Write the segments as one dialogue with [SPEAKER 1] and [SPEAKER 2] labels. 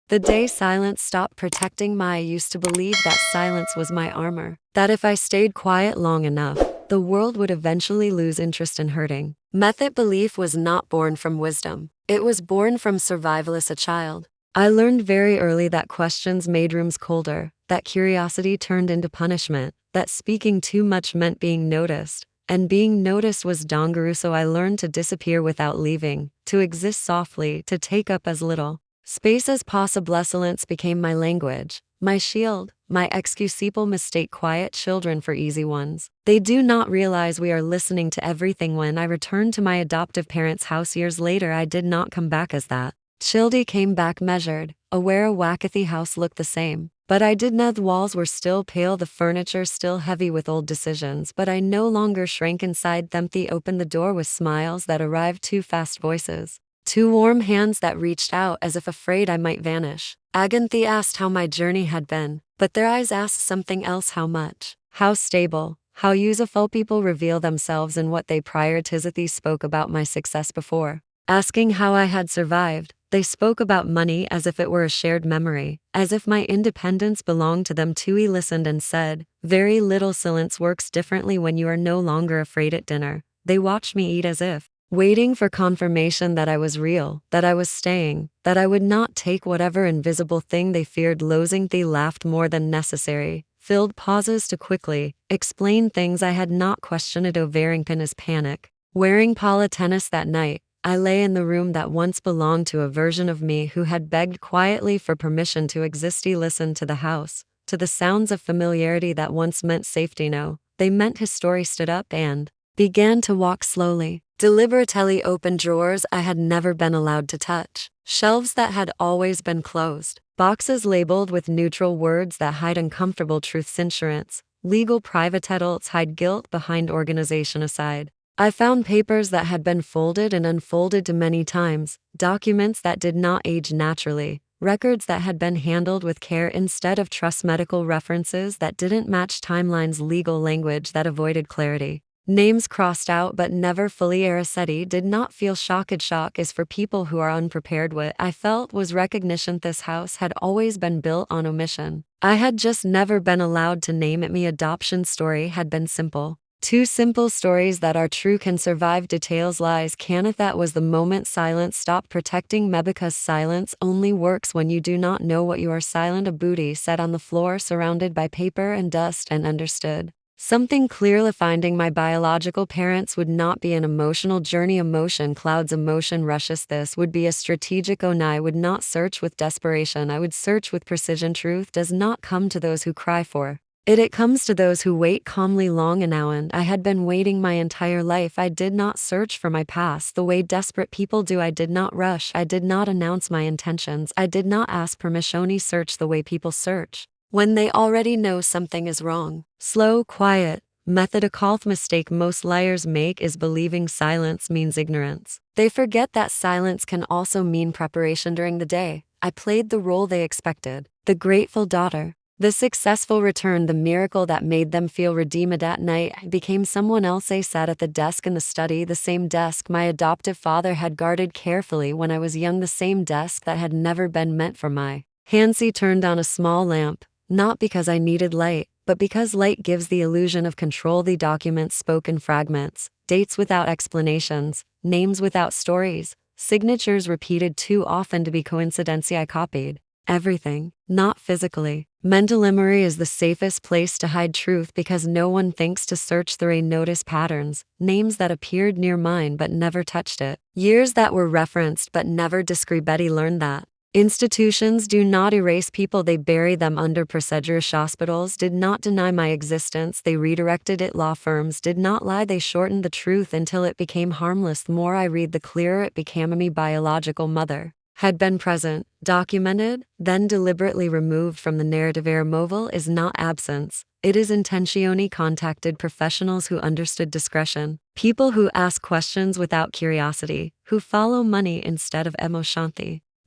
[SPEAKER 1] The day silence stopped protecting me, I used to believe that silence was my armor, that if I stayed quiet long enough, the world would eventually lose interest in hurting. Method belief was not born from wisdom. It was born from survival as a child. I learned very early that questions made rooms colder, that curiosity turned into punishment, that speaking too much meant being noticed, and being noticed was dangerous. So I learned to disappear without leaving, to exist softly, to take up as little space as possible. Excellence became my language, my shield, my excuse. People mistake quiet children for easy ones. They do not realize we are listening to everything. When I returned to my adoptive parents' house years later, I did not come back as that Childy came back measured, aware. Wackathy house looked the same, but I did not. The walls were still pale, the furniture still heavy with old decisions, but I no longer shrank inside them. They opened the door with smiles that arrived too fast, voices, two warm hands that reached out as if afraid I might vanish. Aganthy asked how my journey had been, but their eyes asked something else. How much? How stable? How useful? People reveal themselves in what they prioritize. They spoke about my success before asking how I had survived. They spoke about money as if it were a shared memory, as if my independence belonged to them too. He listened and said, very little. Silence works differently when you are no longer afraid. At dinner, they watched me eat as if waiting for confirmation that I was real, that I was staying, that I would not take whatever invisible thing they feared losing. They laughed more than necessary, filled pauses to quickly explain things I had not questioned. Overing his panic. Wearing Paula tennis that night, I lay in the room that once belonged to a version of me who had begged quietly for permission to exist. He listened to the house, to the sounds of familiarity that once meant safety. No, they meant his story. Stood up and began to walk slowly, deliberately. Opened drawers I had never been allowed to touch, shelves that had always been closed, boxes labeled with neutral words that hide uncomfortable truths. Insurance, legal. Private adults hide guilt behind organization. Aside, I found papers that had been folded and unfolded too many times, documents that did not age naturally, records that had been handled with care instead of trust, medical references that didn't match timelines, legal language that avoided clarity, names crossed out but never fully. Araceti did not feel shocked. Shock is for people who are unprepared. What I felt was recognition. This house had always been built on omission. I had just never been allowed to name it. My adoption story had been simple. Two simple stories that are true can survive details. Lies cannot. That was the moment silence stopped protecting me, because silence only works when you do not know what you are silent. A booty sat on the floor surrounded by paper and dust and understood something clearly. Finding my biological parents would not be an emotional journey. Emotion clouds, emotion rushes. This would be a strategic one. I would not search with desperation, I would search with precision. Truth does not come to those who cry for it comes to those who wait calmly. Long and now, and I had been waiting my entire life. I did not search for my past the way desperate people do. I did not rush. I did not announce my intentions. I did not ask permission. Search the way people search when they already know something is wrong. Slow, quiet, methodical. Mistake most liars make is believing silence means ignorance. They forget that silence can also mean preparation. During the day, I played the role they expected, the grateful daughter, the successful return, the miracle that made them feel redeemed. At night, I became someone else. I sat at the desk in the study, the same desk my adoptive father had guarded carefully when I was young, the same desk that had never been meant for my hands. He turned on a small lamp, not because I needed light, but because light gives the illusion of control. The documents spoke in fragments, dates without explanations, names without stories, signatures repeated too often to be coincidence. I copied everything, not physically. Mental memory is the safest place to hide truth because no one thinks to search through. Notice patterns, names that appeared near mine but never touched it, years that were referenced but never described. Betty learned that institutions do not erase people, they bury them under procedures. Hospitals did not deny my existence, they redirected it. Law firms did not lie, they shortened the truth until it became harmless. The more I read, the clearer it became. My biological mother had been present, documented, then deliberately removed from the narrative. Removal is not absence, it is intentione. Contacted professionals who understood discretion, people who ask questions without curiosity, who follow money instead of emotion.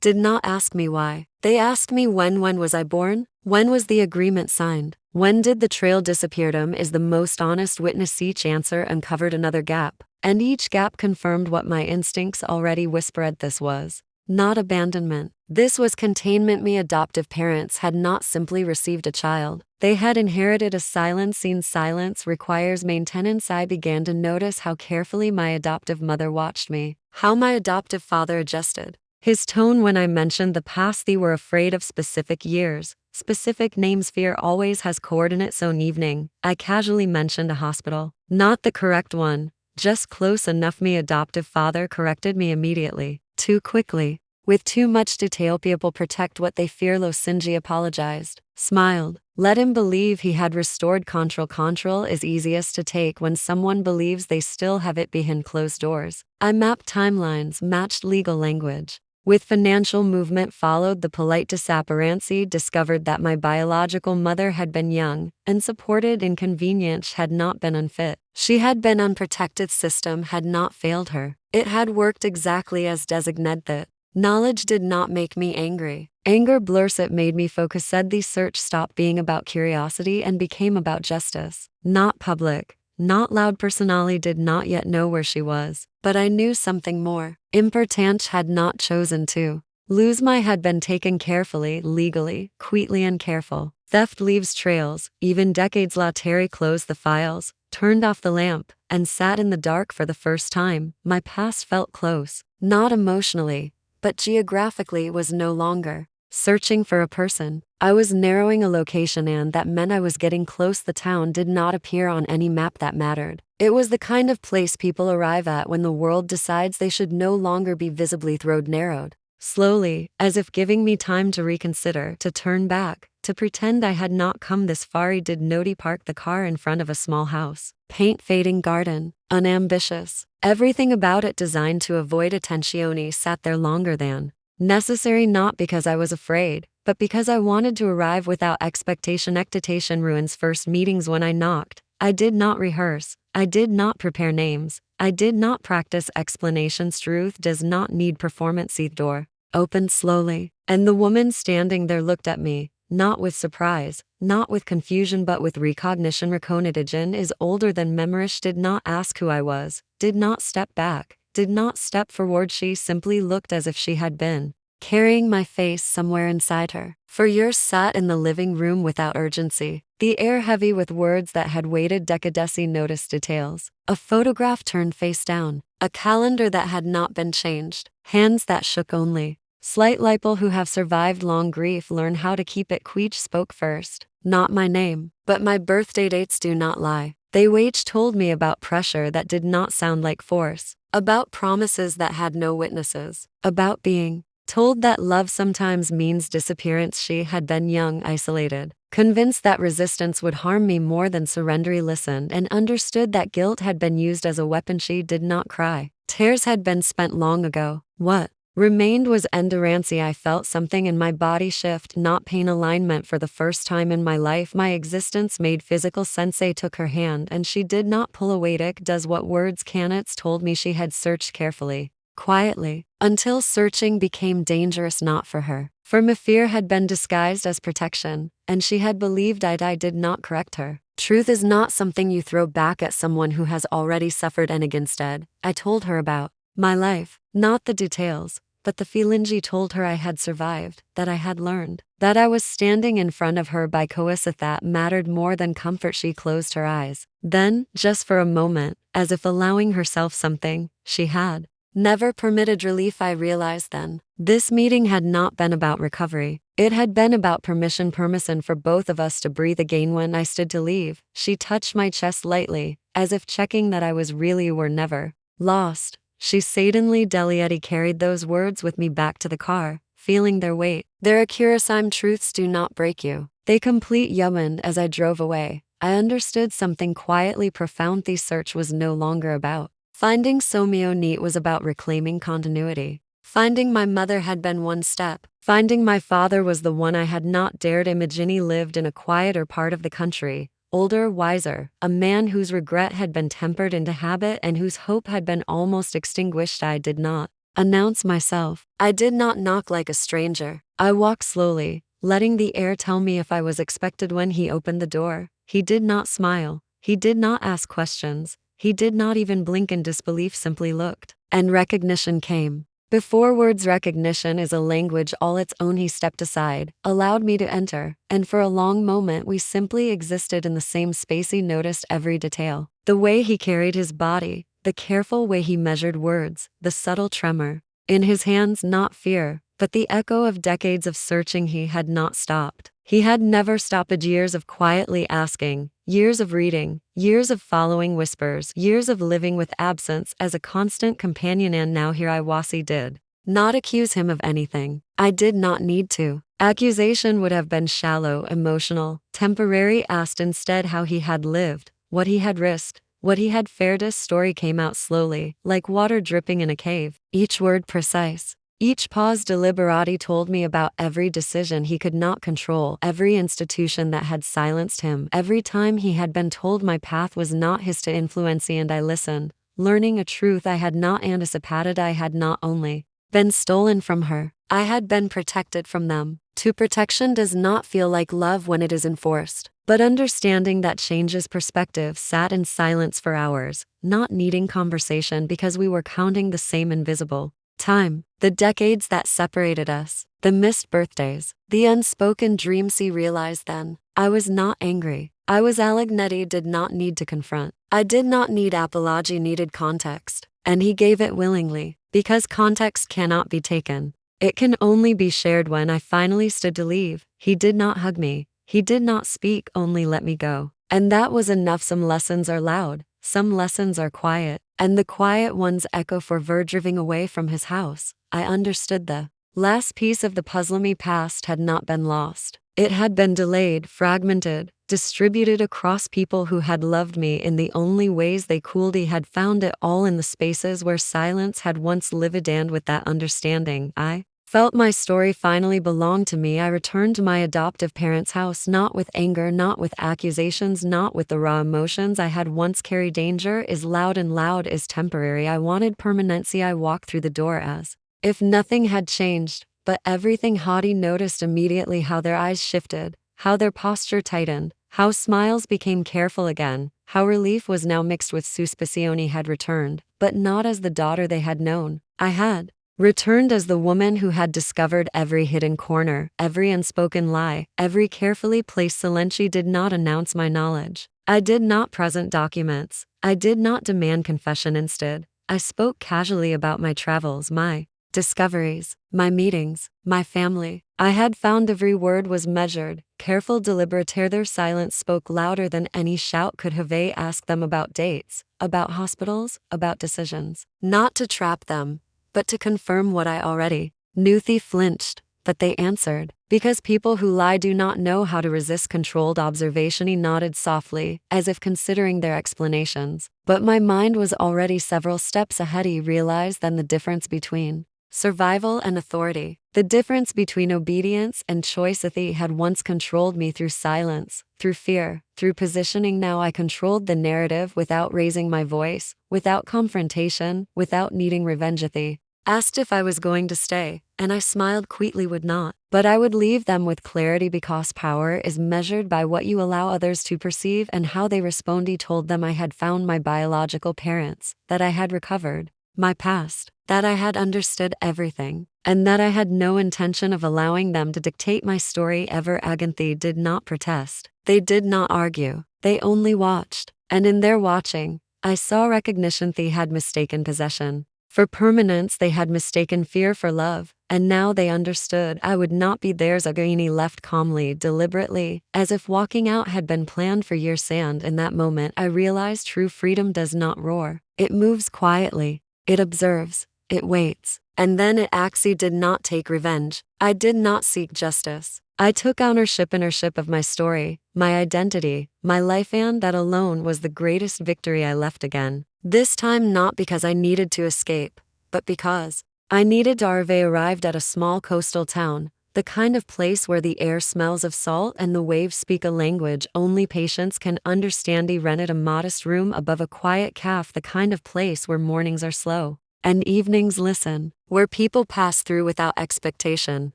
[SPEAKER 1] Did not ask me why. They asked me when. When was I born? When was the agreement signed? When did the trail disappear? Is the most honest witness. Each answer uncovered another gap, and each gap confirmed what my instincts already whispered. This was not abandonment. This was containment. Me adoptive parents had not simply received a child. They had inherited a silence. Seen silence requires maintenance. I began to notice how carefully my adoptive mother watched me, how my adoptive father adjusted his tone when I mentioned the past. They were afraid of specific years, specific names. Fear always has coordinates. So an evening, I casually mentioned a hospital. Not the correct one, just close enough. Me adoptive father corrected me immediately, too quickly, with too much detail. People protect what they fear. Losinji apologized, smiled, let him believe he had restored control. Control is easiest to take when someone believes they still have it behind closed doors. I mapped timelines, matched legal language with financial movement, followed the polite disappearance. Discovered that my biological mother had been young, unsupported, inconvenient, had not been unfit. She had been unprotected. System had not failed her. It had worked exactly as designated. Knowledge did not make me angry. Anger blurs. It made me focus. Said the search stopped being about curiosity and became about justice. Not public, not loud. Personally did not yet know where she was, but I knew something more. Importance had not chosen to lose. My had been taken carefully, legally, quietly and careful. Theft leaves trails, even decades later. Terry closed the files, turned off the lamp, and sat in the dark for the first time. My past felt close, not emotionally, but geographically. Was no longer searching for a person. I was narrowing a location, and that meant I was getting close. The town did not appear on any map that mattered. It was the kind of place people arrive at when the world decides they should no longer be visibly thrown. Narrowed slowly, as if giving me time to reconsider, to turn back, to pretend I had not come this far. He did not. He parked the car in front of a small house, paint fading garden, unambitious, everything about it designed to avoid attention. He sat there longer than necessary, not because I was afraid, but because I wanted to arrive without expectation. Expectation ruins first meetings. When I knocked, I did not rehearse, I did not prepare names, I did not practice explanations. Truth does not need performance. The door opened slowly, and the woman standing there looked at me, not with surprise, not with confusion, but with recognition. Recognition is older than memory. She did not ask who I was, did not step back, did not step forward. She simply looked as if she had been carrying my face somewhere inside her. For years sat in the living room without urgency, the air heavy with words that had waited decades. Noticed details. A photograph turned face down, a calendar that had not been changed, hands that shook only. Slight people who have survived long grief learn how to keep it. Queech spoke first. Not my name, but my birthday. Dates do not lie. They wage told me about pressure that did not sound like force, about promises that had no witnesses, about being told that love sometimes means disappearance. She had been young, isolated, convinced that resistance would harm me more than surrender. He listened and understood that guilt had been used as a weapon. She did not cry. Tears had been spent long ago. What remained was endurance. I felt something in my body shift, not pain. Alignment. For the first time in my life, my existence made physical sense. Took her hand and she did not pull away. It does what words can. It's told me she had searched carefully, quietly, until searching became dangerous. Not for her, for my fear had been disguised as protection, and she had believed I did not correct her. Truth is not something you throw back at someone who has already suffered. And instead, I told her about my life, not the details, but the feeling. She told her I had survived, that I had learned, that I was standing in front of her by coincidence. That mattered more than comfort. She closed her eyes. Then, just for a moment, as if allowing herself something she had never permitted. Relief. I realized then, this meeting had not been about recovery. It had been about permission. Permission for both of us to breathe again. When I stood to leave, she touched my chest lightly, as if checking that I was really were never lost. She suddenly Delietti carried those words with me back to the car, feeling their weight. Their accuracy. Truths do not break you, they complete you. And as I drove away, I understood something quietly profound. The search was no longer about finding Somio. Neat was about reclaiming continuity. Finding my mother had been one step. Finding my father was the one I had not dared imagine. He lived in a quieter part of the country, older, wiser, a man whose regret had been tempered into habit and whose hope had been almost extinguished. I did not announce myself. I did not knock like a stranger. I walked slowly, letting the air tell me if I was expected. When he opened the door, he did not smile. He did not ask questions. He did not even blink in disbelief, simply looked. And recognition came. Before words, recognition is a language all its own. He stepped aside, allowed me to enter, and for a long moment we simply existed in the same space. He noticed every detail. The way he carried his body, the careful way he measured words, the subtle tremor in his hands, not fear, but the echo of decades of searching. He had not stopped. He had never stopped. Years of quietly asking, years of reading, years of following whispers, years of living with absence as a constant companion. And now here I was. He did not accuse him of anything. I did not need to. Accusation would have been shallow, emotional, temporary. Asked instead how he had lived, what he had risked, what he had fared. His story came out slowly, like water dripping in a cave, each word precise. Each pause deliberate. He told me about every decision he could not control, every institution that had silenced him, every time he had been told my path was not his to influence. And I listened, learning a truth I had not anticipated. I had not only been stolen from her, I had been protected from them. To protection does not feel like love when it is enforced, but understanding that changes perspective. Sat in silence for hours, not needing conversation because we were counting the same invisible time, the decades that separated us, the missed birthdays, the unspoken dreams. He realized then, I was not angry. I was Allegnetti. Did not need to confront. I did not need apology, needed context. And he gave it willingly, because context cannot be taken. It can only be shared. When I finally stood to leave, he did not hug me. He did not speak, only let me go. And that was enough. Some lessons are loud, some lessons are quiet, and the quiet ones echo forever. Driving away from his house, I understood the last piece of the puzzle. Me past had not been lost. It had been delayed, fragmented, distributed across people who had loved me in the only ways they could. He had found it all in the spaces where silence had once lived, and with that understanding, I felt my story finally belonged to me. I returned to my adoptive parents' house, not with anger, not with accusations, not with the raw emotions I had once carried. Danger is loud and loud is temporary. I wanted permanency. I walked through the door as if nothing had changed, but everything had. He noticed immediately how their eyes shifted, how their posture tightened, how smiles became careful again, how relief was now mixed with suspicion. He had returned, but not as the daughter they had known. I had returned as the woman who had discovered every hidden corner, every unspoken lie, every carefully placed silence. She did not announce my knowledge. I did not present documents. I did not demand confession. Instead, I spoke casually about my travels, my discoveries, my meetings, my family. I had found every word was measured, careful, deliberate. Their silence spoke louder than any shout could have. I asked them about dates, about hospitals, about decisions, not to trap them, but to confirm what I already knew. They flinched, but they answered, because people who lie do not know how to resist controlled observation. He nodded softly, as if considering their explanations, but my mind was already several steps ahead. He realized then the difference between survival and authority, the difference between obedience and choice. He had once controlled me through silence, through fear, through positioning. Now I controlled the narrative without raising my voice, without confrontation, without needing revenge. He asked if I was going to stay, and I smiled quietly. Would not, but I would leave them with clarity, because power is measured by what you allow others to perceive and how they respond. He told them I had found my biological parents, that I had recovered my past, that I had understood everything, and that I had no intention of allowing them to dictate my story ever again. They did not protest. They did not argue. They only watched. And in their watching, I saw recognition. They had mistaken possession for permanence. They had mistaken fear for love. And now they understood I would not be theirs again. He left calmly, deliberately, as if walking out had been planned for years. And in that moment I realized true freedom does not roar. It moves quietly. It observes, it waits, and then it acts. He did not take revenge. I did not seek justice. I took ownership of my story, my identity, my life, and that alone was the greatest victory. I left again. This time not because I needed to escape, but because I needed to. Arrived at a small coastal town, the kind of place where the air smells of salt and the waves speak a language only patience can understand. He rented a modest room above a quiet cafe, the kind of place where mornings are slow and evenings listen, where people pass through without expectation,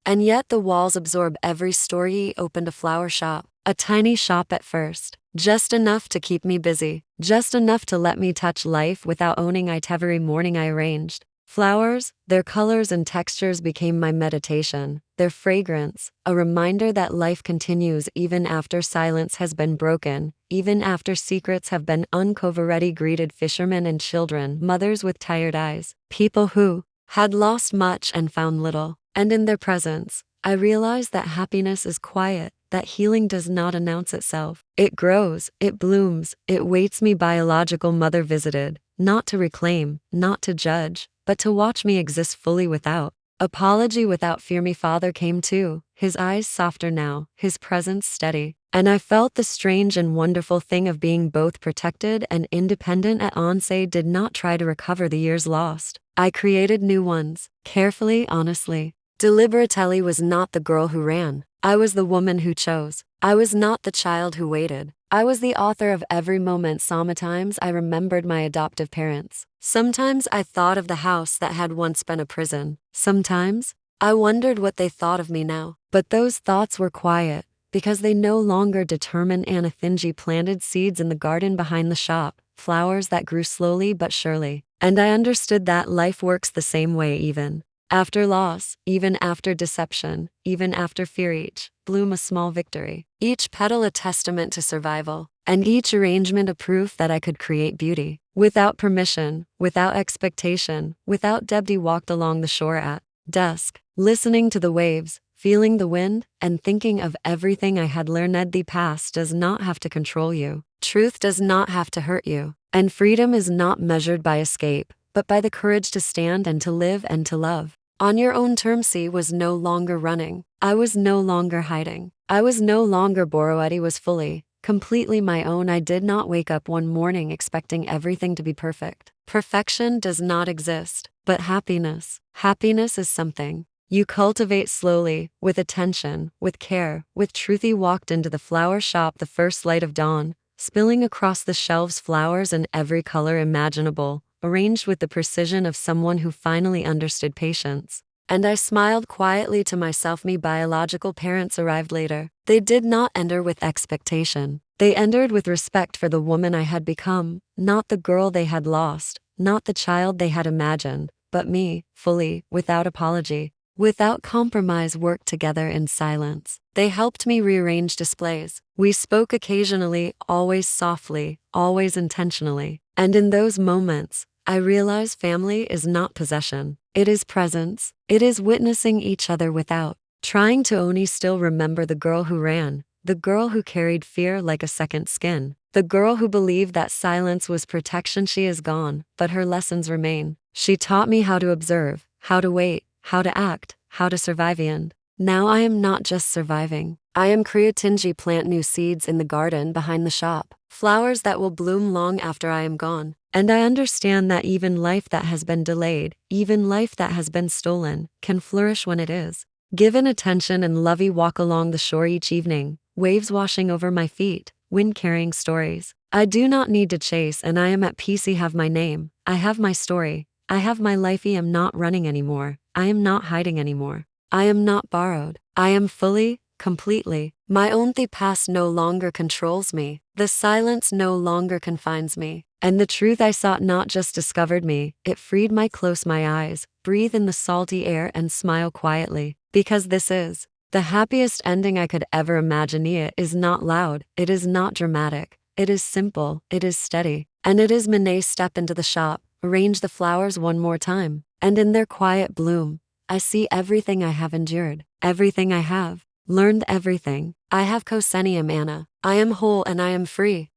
[SPEAKER 1] and yet the walls absorb every story. He opened a flower shop, a tiny shop at first, just enough to keep me busy, just enough to let me touch life without owning it. Every morning I arranged Flowers, their colors and textures became my meditation, their fragrance, a reminder that life continues even after silence has been broken, even after secrets have been uncovered. Greeted fishermen and children, mothers with tired eyes, people who had lost much and found little. And in their presence, I realized that happiness is quiet, that healing does not announce itself. It grows, it blooms, it waits me. Biological mother visited, not to reclaim, not to judge, but to watch me exist fully without apology, without fear. Me father came too, his eyes softer now, his presence steady. And I felt the strange and wonderful thing of being both protected and independent. At onset, did not try to recover the years lost. I created new ones, carefully, honestly. Deliberately was not the girl who ran. I was the woman who chose. I was not the child who waited. I was the author of every moment. Sometimes I remembered my adoptive parents. Sometimes I thought of the house that had once been a prison. Sometimes I wondered what they thought of me now. But those thoughts were quiet, because they no longer determined. Anathingi planted seeds in the garden behind the shop, flowers that grew slowly but surely. And I understood that life works the same way, even after loss, even after deception, even after fear. Each bloom a small victory, each petal a testament to survival, and each arrangement a proof that I could create beauty. Without permission, without expectation, without. Debdi walked along the shore at dusk, listening to the waves, feeling the wind, and thinking of everything I had learned. The past does not have to control you. Truth does not have to hurt you. And freedom is not measured by escape, but by the courage to stand and to live and to love on your own terms. She was no longer running. I was no longer hiding. I was no longer borrowed. Was fully, completely my own. I did not wake up one morning expecting everything to be perfect. Perfection does not exist, but happiness. Happiness is something you cultivate slowly, with attention, with care, with truth. He walked into the flower shop, the first light of dawn, spilling across the shelves, flowers in every color imaginable, arranged with the precision of someone who finally understood patience. And I smiled quietly to myself. Me biological parents arrived later. They did not enter with expectation. They entered with respect for the woman I had become, not the girl they had lost, not the child they had imagined, but me, fully, without apology, without compromise. Worked together in silence. They helped me rearrange displays. We spoke occasionally, always softly, always intentionally. And in those moments, I realize family is not possession. It is presence. It is witnessing each other without trying to own. Still remember the girl who ran, the girl who carried fear like a second skin, the girl who believed that silence was protection. She is gone, but her lessons remain. She taught me how to observe, how to wait, how to act, how to survive. And now I am not just surviving. I am creating. Plant new seeds in the garden behind the shop, flowers that will bloom long after I am gone. And I understand that even life that has been delayed, even life that has been stolen, can flourish when it is given attention and love. Walk along the shore each evening, waves washing over my feet, wind carrying stories I do not need to chase, and I am at peace. I have my name, I have my story, I have my life. I am not running anymore. I am not hiding anymore. I am not borrowed. I am fully, completely my own. The past no longer controls me. The silence no longer confines me. And the truth I sought not just discovered me, it freed my. Close my eyes, breathe in the salty air, and smile quietly. Because this is the happiest ending I could ever imagine. It is not loud, it is not dramatic, it is simple, it is steady. And it is Monet. Step into the shop, arrange the flowers one more time, and in their quiet bloom, I see everything I have endured, everything I have learned, everything I have. Cosenium Anna. I am whole and I am free.